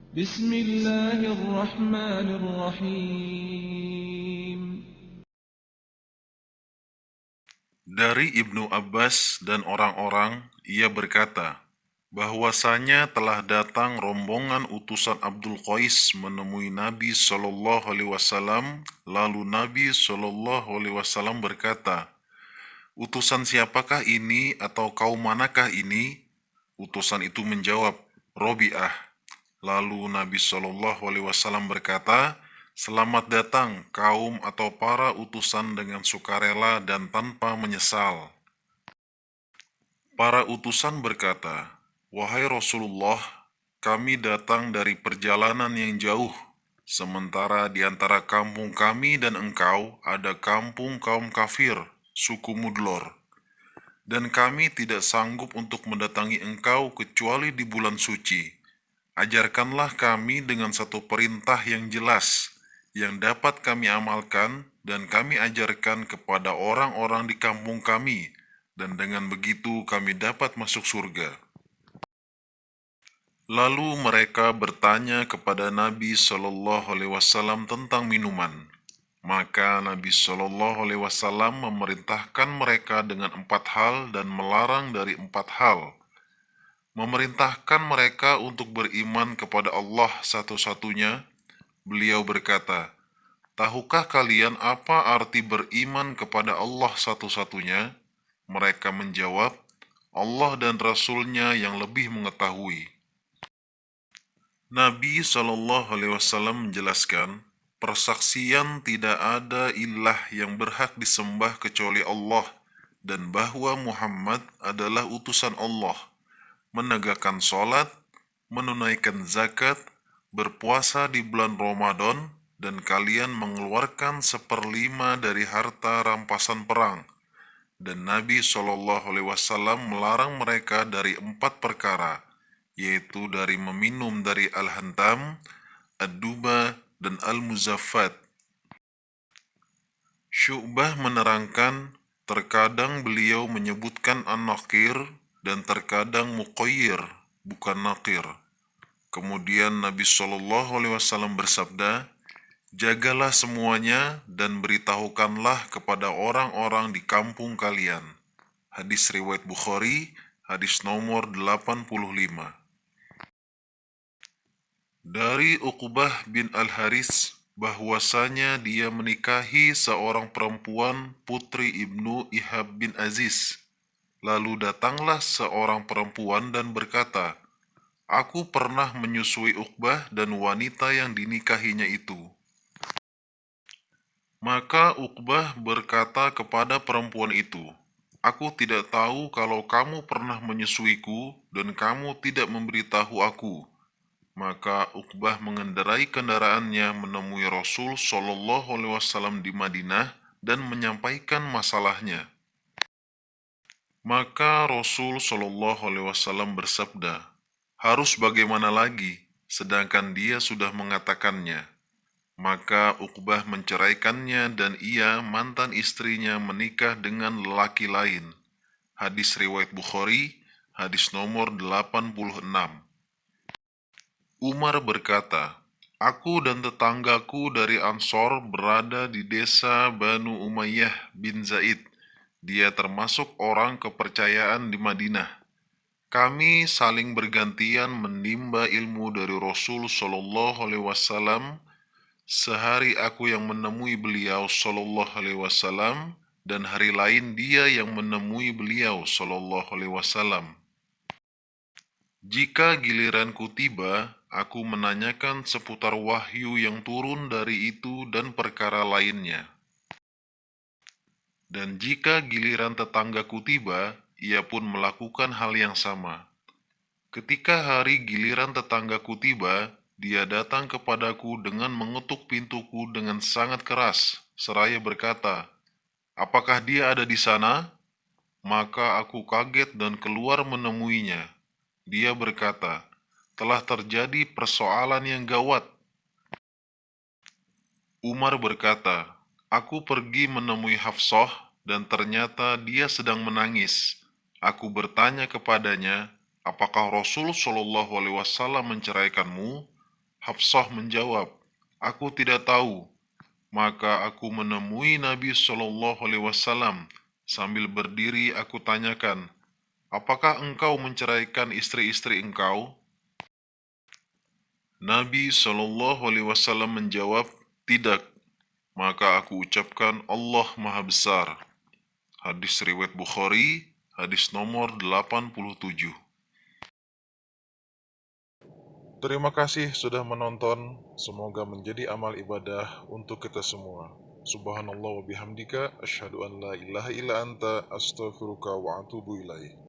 بسم الله الرحمن الرحيم. Dari Ibnu Abbas dan orang-orang, ia berkata, bahwasanya telah datang rombongan utusan Abdul Qais menemui Nabi Shallallahu Alaihi Wasallam. Lalu Nabi Shallallahu Alaihi Wasallam berkata, utusan siapakah ini atau kaum manakah ini? Utusan itu menjawab, Robi'ah. Lalu Nabi Shallallahu Alaihi Wasallam berkata, selamat datang kaum atau para utusan dengan sukarela dan tanpa menyesal. Para utusan berkata, wahai Rasulullah, kami datang dari perjalanan yang jauh, sementara di antara kampung kami dan engkau ada kampung kaum kafir, suku Mudlor. Dan kami tidak sanggup untuk mendatangi engkau kecuali di bulan suci. Ajarkanlah kami dengan satu perintah yang jelas, yang dapat kami amalkan dan kami ajarkan kepada orang-orang di kampung kami, dan dengan begitu kami dapat masuk surga. Lalu mereka bertanya kepada Nabi Shallallahu Alaihi Wasallam tentang minuman. Maka Nabi Shallallahu Alaihi Wasallam memerintahkan mereka dengan 4 hal dan melarang dari 4 hal. Memerintahkan mereka untuk beriman kepada Allah satu-satunya. Beliau berkata, tahukah kalian apa arti beriman kepada Allah satu-satunya? Mereka menjawab, Allah dan Rasul-Nya yang lebih mengetahui. Nabi Shallallahu Alaihi Wasallam menjelaskan, persaksian tidak ada ilah yang berhak disembah kecuali Allah dan bahwa Muhammad adalah utusan Allah, menegakkan sholat, menunaikan zakat, berpuasa di bulan Ramadan, dan kalian mengeluarkan 1/5 dari harta rampasan perang. Dan Nabi Shallallahu Alaihi Wasallam melarang mereka dari 4 perkara, yaitu dari meminum dari al-hantam, ad-duba, dan al-muzaffat. Syu'bah menerangkan, terkadang beliau menyebutkan an-nakir dan terkadang muqayyir, bukan nakir. Kemudian Nabi Shallallahu Alaihi Wasallam bersabda, jagalah semuanya dan beritahukanlah kepada orang-orang di kampung kalian. Hadis riwayat Bukhari, hadis nomor 85. Dari Uqbah bin Al-Haris, bahwasanya dia menikahi seorang perempuan putri Ibnu Ihab bin Aziz. Lalu datanglah seorang perempuan dan berkata, aku pernah menyusui Uqbah dan wanita yang dinikahinya itu. Maka Uqbah berkata kepada perempuan itu, aku tidak tahu kalau kamu pernah menyusuiku dan kamu tidak memberitahu aku. Maka Uqbah mengendarai kendaraannya menemui Rasul Shallallahu Alaihi Wasallam di Madinah dan menyampaikan masalahnya. Maka Rasul Shallallahu Alaihi Wasallam bersabda, harus bagaimana lagi, sedangkan dia sudah mengatakannya. Maka Uqbah menceraikannya dan ia, mantan istrinya, menikah dengan lelaki lain. Hadis riwayat Bukhari, hadis nomor 86. Umar berkata, aku dan tetanggaku dari Ansor berada di desa Banu Umayyah bin Zaid. Dia termasuk orang kepercayaan di Madinah. Kami saling bergantian menimba ilmu dari Rasul Shallallahu Alaihi Wasallam. Sehari aku yang menemui beliau Shallallahu Alaihi Wasallam dan hari lain dia yang menemui beliau Shallallahu Alaihi Wasallam. Jika giliranku tiba, aku menanyakan seputar wahyu yang turun dari itu dan perkara lainnya. Dan jika giliran tetanggaku tiba, ia pun melakukan hal yang sama. Ketika hari giliran tetanggaku tiba, dia datang kepadaku dengan mengetuk pintuku dengan sangat keras, seraya berkata, apakah dia ada di sana? Maka aku kaget dan keluar menemuinya. Dia berkata, telah terjadi persoalan yang gawat. Umar berkata, aku pergi menemui Hafsah dan ternyata dia sedang menangis. Aku bertanya kepadanya, apakah Rasul Shallallahu Alaihi Wasallam menceraikanmu? Hafsah menjawab, "Aku tidak tahu." Maka aku menemui Nabi Shallallahu Alaihi Wasallam. Sambil berdiri aku tanyakan, "Apakah engkau menceraikan istri-istri engkau?" Nabi Shallallahu Alaihi Wasallam menjawab, "Tidak." Maka aku ucapkan, "Allah Maha Besar." Hadis riwayat Bukhari, hadis nomor 87. Terima kasih sudah menonton. Semoga menjadi amal ibadah untuk kita semua. Subhanallah wa bihamdika, asyhadu an la ilaha illa anta, astaghfiruka wa atubu ilaih.